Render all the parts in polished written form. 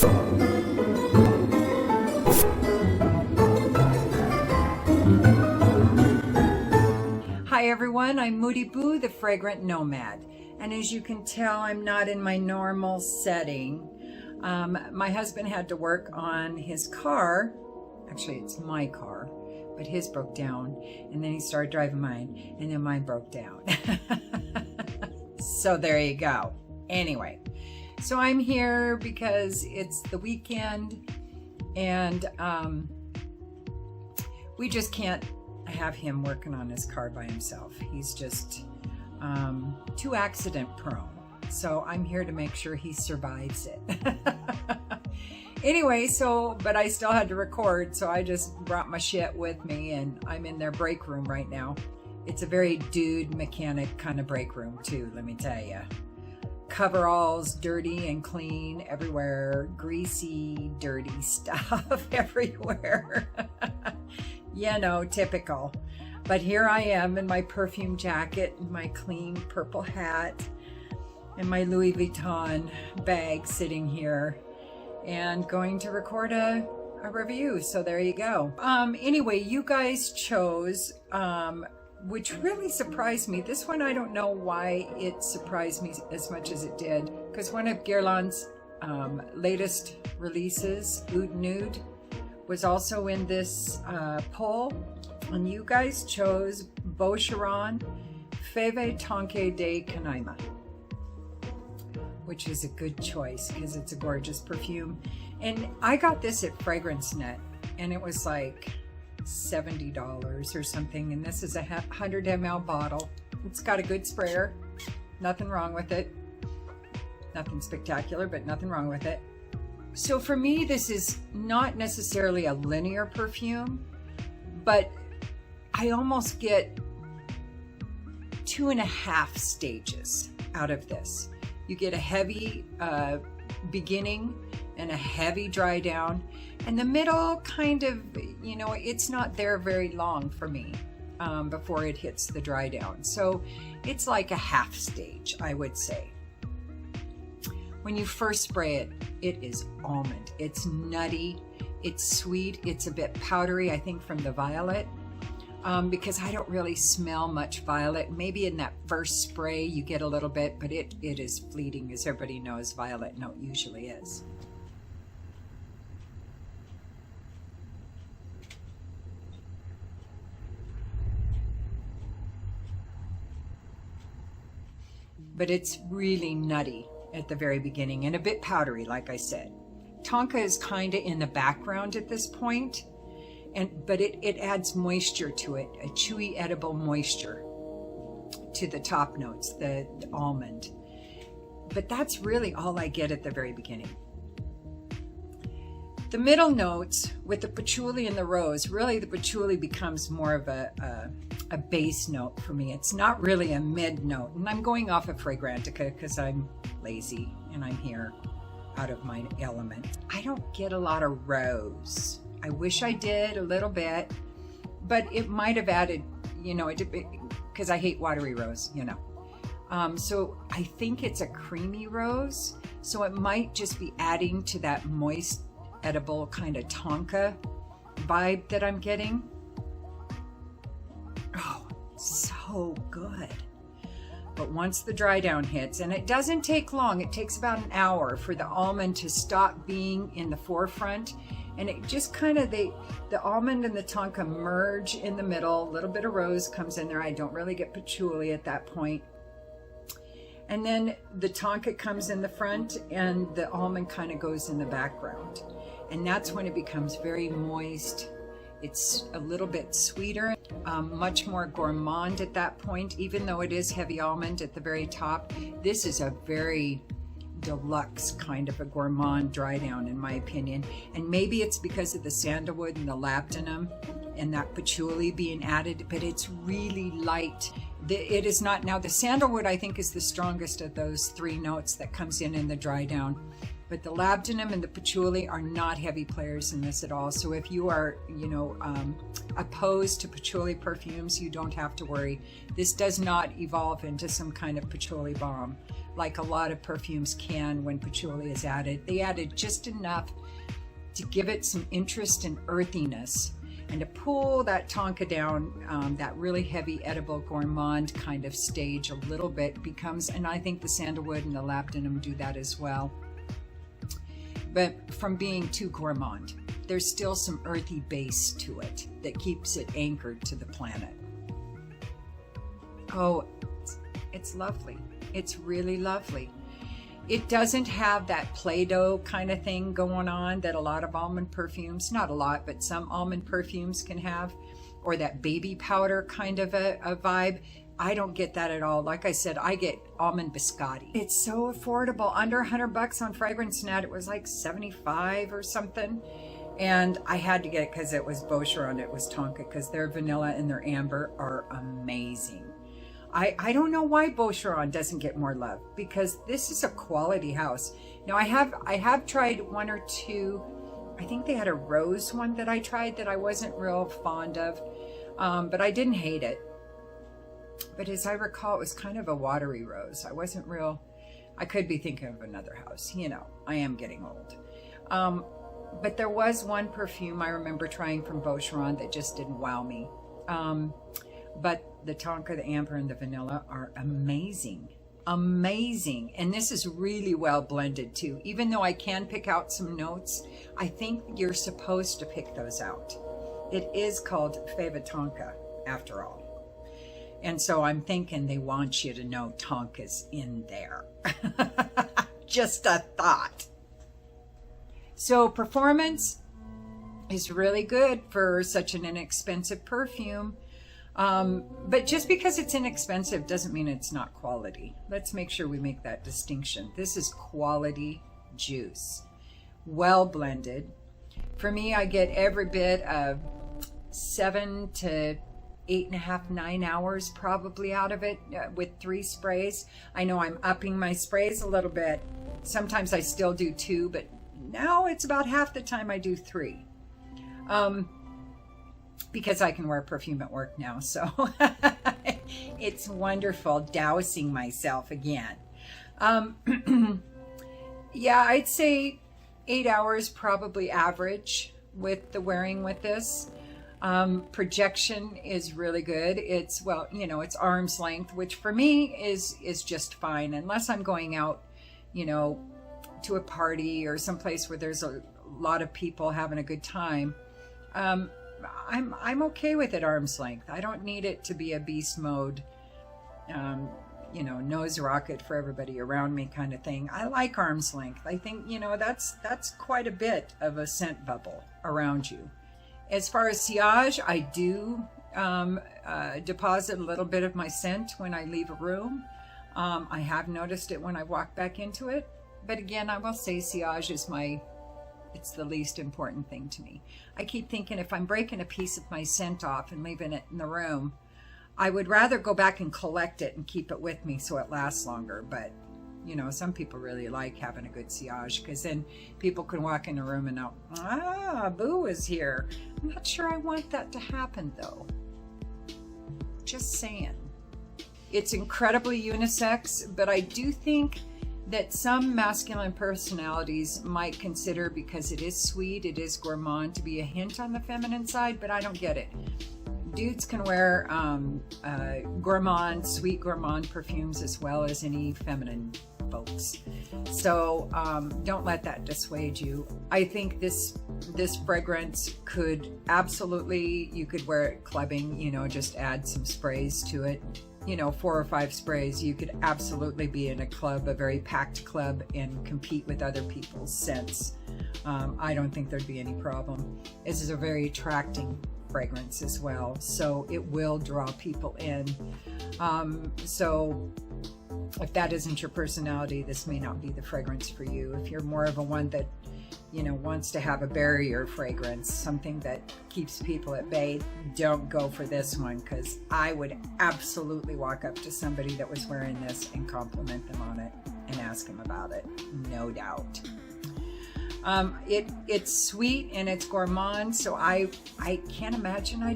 Hi everyone, I'm Moody Boo, the Fragrant Nomad. And as you can tell, I'm not in my normal setting. My husband had to work on his car. Actually, it's my car, but his broke down. And then he started driving mine, and then mine broke down. So there you go. Anyway, so I'm here because it's the weekend, and we just can't have him working on his car by himself. He's just too accident prone. So I'm here to make sure he survives it. Anyway, but I still had to record, so I just brought my shit with me, and I'm in their break room right now. It's a very dude mechanic kind of break room too, let me tell you. Coveralls, dirty and clean everywhere, greasy, dirty stuff everywhere. You know, typical. But here I am in my perfume jacket, and my clean purple hat, and my Louis Vuitton bag sitting here, and going to record a review. So there you go. Anyway, you guys chose, which really surprised me. This one, I don't know why it surprised me as much as it did, because one of Guerlain's latest releases, Oud Nude, was also in this poll, and you guys chose Boucheron FEVE TONKA de Canaima, which is a good choice because it's a gorgeous perfume. And I got this at FragranceNet, and it was like $70 or something, and this is a 100 ml bottle. It's got a good sprayer, nothing wrong with it. Nothing spectacular, but nothing wrong with it. So for me, this is not necessarily a linear perfume, but I almost get 2.5 stages out of this. You get a heavy beginning and a heavy dry down, and the middle kind of, you know, it's not there very long for me before it hits the dry down. So it's like a half stage, I would say. When you first spray it, it is almond. It's nutty, it's sweet, it's a bit powdery, I think from the violet, because I don't really smell much violet. Maybe in that first spray you get a little bit, but it is fleeting. As everybody knows, violet note usually is. But it's really nutty at the very beginning and a bit powdery, like I said. Tonka is kind of in the background at this point, but it adds moisture to it, a chewy, edible moisture to the top notes, the almond. But that's really all I get at the very beginning. The middle notes with the patchouli and the rose, really the patchouli becomes more of a base note for me. It's not really a mid note, and I'm going off of Fragrantica because I'm lazy and I'm here out of my element. I don't get a lot of rose. I wish I did a little bit, but it might have added, you know, because I hate watery rose, you know. So I think it's a creamy rose, so it might just be adding to that moist, edible kind of tonka vibe that I'm getting. Oh, so good. But once the dry down hits, and it doesn't take long, it takes about an hour for the almond to stop being in the forefront, and it just kind of, the almond and the tonka merge in the middle. A little bit of rose comes in there. I don't really get patchouli at that point. And then the tonka comes in the front, and the almond kind of goes in the background. And that's when it becomes very moist. It's a little bit sweeter, much more gourmand at that point, even though it is heavy almond at the very top. This is a very deluxe kind of a gourmand dry down, in my opinion. And maybe it's because of the sandalwood and the labdanum and that patchouli being added, but it's really light. It is not, now the sandalwood I think is the strongest of those three notes that comes in the dry down. But the labdanum and the patchouli are not heavy players in this at all. So if you are, you know, opposed to patchouli perfumes, you don't have to worry. This does not evolve into some kind of patchouli bomb. like a lot of perfumes can when patchouli is added. They added just enough to give it some interest and earthiness, and to pull that tonka down, that really heavy edible gourmand kind of stage a little bit becomes, and I think the sandalwood and the labdanum do that as well. But from being too gourmand, there's still some earthy base to it that keeps it anchored to the planet. Oh, it's lovely. It's really lovely. It doesn't have that Play-Doh kind of thing going on that a lot of almond perfumes, not a lot, but some almond perfumes can have, or that baby powder kind of a vibe. I don't get that at all. Like I said, I get almond biscotti. It's so affordable, under $100 on Fragrance Net. It was like 75 or something. And I had to get it because it was Boucheron, it was Tonka, because their vanilla and their amber are amazing. I don't know why Boucheron doesn't get more love, because this is a quality house. Now I have tried one or two. I think they had a rose one that I tried that I wasn't real fond of, but I didn't hate it. But as I recall, it was kind of a watery rose. I could be thinking of another house. You know, I am getting old. But there was one perfume I remember trying from Boucheron that just didn't wow me. But the Tonka, the amber, and the vanilla are amazing. Amazing. And this is really well blended too. Even though I can pick out some notes, I think you're supposed to pick those out. It is called FEVE TONKA, after all. And so I'm thinking they want you to know Tonka's in there. Just a thought. So performance is really good for such an inexpensive perfume. But just because it's inexpensive doesn't mean it's not quality. Let's make sure we make that distinction. This is quality juice, well blended. For me, I get every bit of 7 to 8.5, 9 hours probably out of it with 3 sprays. I know I'm upping my sprays a little bit. Sometimes I still do 2, but now it's about half the time I do 3. Because I can wear perfume at work now, so it's wonderful dousing myself again. Yeah, I'd say 8 hours probably average with the wearing with this. Projection is really good. It's, well, you know, it's arm's length, which for me is just fine, unless I'm going out, you know, to a party or someplace where there's a lot of people having a good time. I'm okay with it arm's length. I don't need it to be a beast mode, you know, nose rocket for everybody around me kind of thing. I like arm's length. I think, you know, that's quite a bit of a scent bubble around you. As far as sillage, I do deposit a little bit of my scent when I leave a room. I have noticed it when I walk back into it. But again, I will say sillage is it's the least important thing to me. I keep thinking if I'm breaking a piece of my scent off and leaving it in the room, I would rather go back and collect it and keep it with me so it lasts longer. But, you know, some people really like having a good sillage, because then people can walk in the room and know, Boo is here. I'm not sure I want that to happen, though. Just saying. It's incredibly unisex, but I do think that some masculine personalities might consider, because it is sweet, it is gourmand, to be a hint on the feminine side, but I don't get it. Dudes can wear gourmand, sweet gourmand perfumes as well as any feminine folks. So don't let that dissuade you. I think this fragrance could absolutely, you could wear it clubbing, you know, just add some sprays to it. You know, 4 or 5 sprays, you could absolutely be in a club, a very packed club, and compete with other people's scents. I don't think there'd be any problem. This is a very attracting fragrance as well, so it will draw people in. So if that isn't your personality, this may not be the fragrance for you. If you're more of a one that, you know, wants to have a barrier fragrance, something that keeps people at bay, don't go for this one, because I would absolutely walk up to somebody that was wearing this and compliment them on it and ask them about it, no doubt. It's sweet and it's gourmand, so I can't imagine I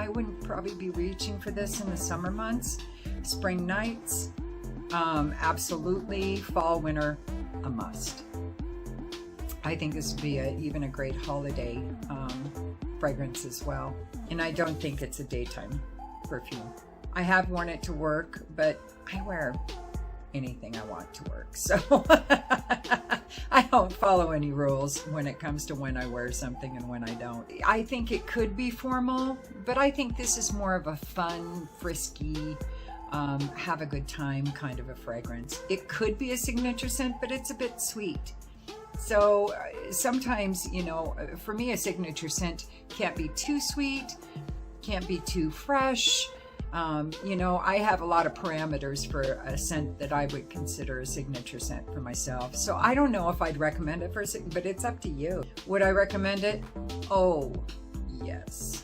wouldn't probably be reaching for this in the summer months. Spring nights, Absolutely, fall, winter, a must. I think this would be even a great holiday fragrance as well. And I don't think it's a daytime perfume. I have worn it to work, but I wear anything I want to work. So I don't follow any rules when it comes to when I wear something and when I don't. I think it could be formal, but I think this is more of a fun, frisky, have a good time kind of a fragrance. It could be a signature scent, but it's a bit sweet. So sometimes, you know, for me, a signature scent can't be too sweet, can't be too fresh. You know, I have a lot of parameters for a scent that I would consider a signature scent for myself. So I don't know if I'd recommend it for, but it's up to you. Would I recommend it? Oh, yes.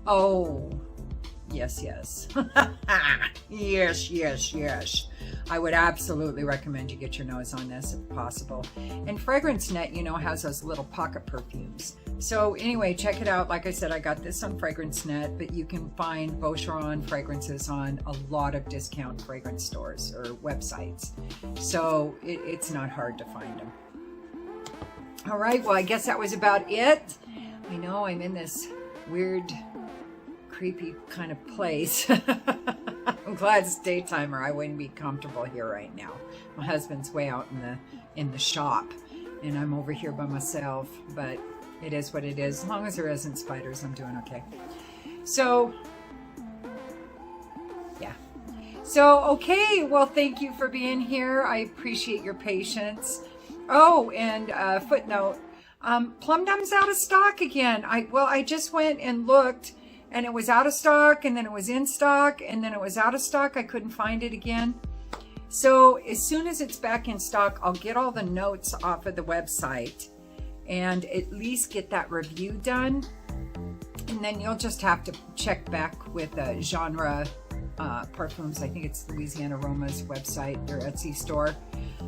Oh, yes, yes. Yes, yes, yes. I would absolutely recommend you get your nose on this if possible. And FragranceNet, you know, has those little pocket perfumes. So anyway, check it out. Like I said, I got this on FragranceNet, but you can find Boucheron fragrances on a lot of discount fragrance stores or websites. So it's not hard to find them. All right, well, I guess that was about it. I know I'm in this weird, creepy kind of place. I'm glad it's daytime or I wouldn't be comfortable here right now. My husband's way out in the shop and I'm over here by myself, but it is what it is. As long as there isn't spiders, I'm doing okay. So, yeah. So, okay, well, thank you for being here. I appreciate your patience. Oh, and footnote, Plum Dum's out of stock again. I just went and looked and it was out of stock and then it was in stock and then it was out of stock. I couldn't find it again. So as soon as it's back in stock, I'll get all the notes off of the website and at least get that review done. And then you'll just have to check back with Genre Parfums. I think it's Louisiana Aroma's website, their Etsy store,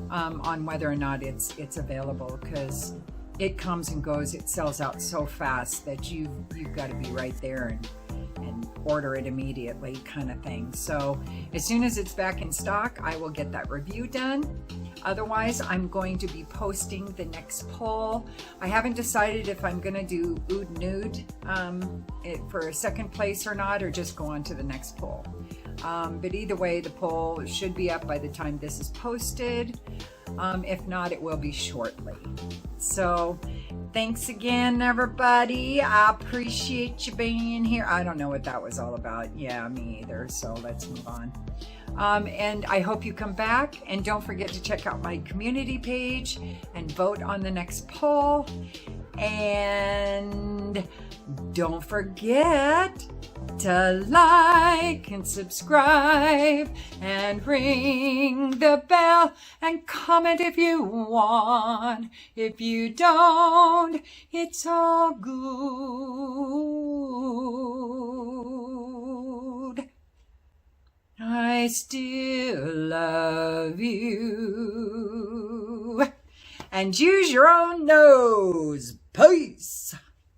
on whether or not it's available, because it comes and goes. It sells out so fast that you've got to be right there and order it immediately kind of thing. So as soon as it's back in stock, I will get that review done. Otherwise, I'm going to be posting the next poll. I haven't decided if I'm going to do Oud Nude for a second place or not, or just go on to the next poll. But either way, the poll should be up by the time this is posted. If not, it will be shortly. So thanks again, everybody. I appreciate you being here. I don't know what that was all about. Yeah, me either. So let's move on. And I hope you come back, and don't forget to check out my community page and vote on the next poll. And don't forget to like and subscribe and ring the bell and comment if you want. If you don't, it's all good. I still love you. And use your own nose. Peace.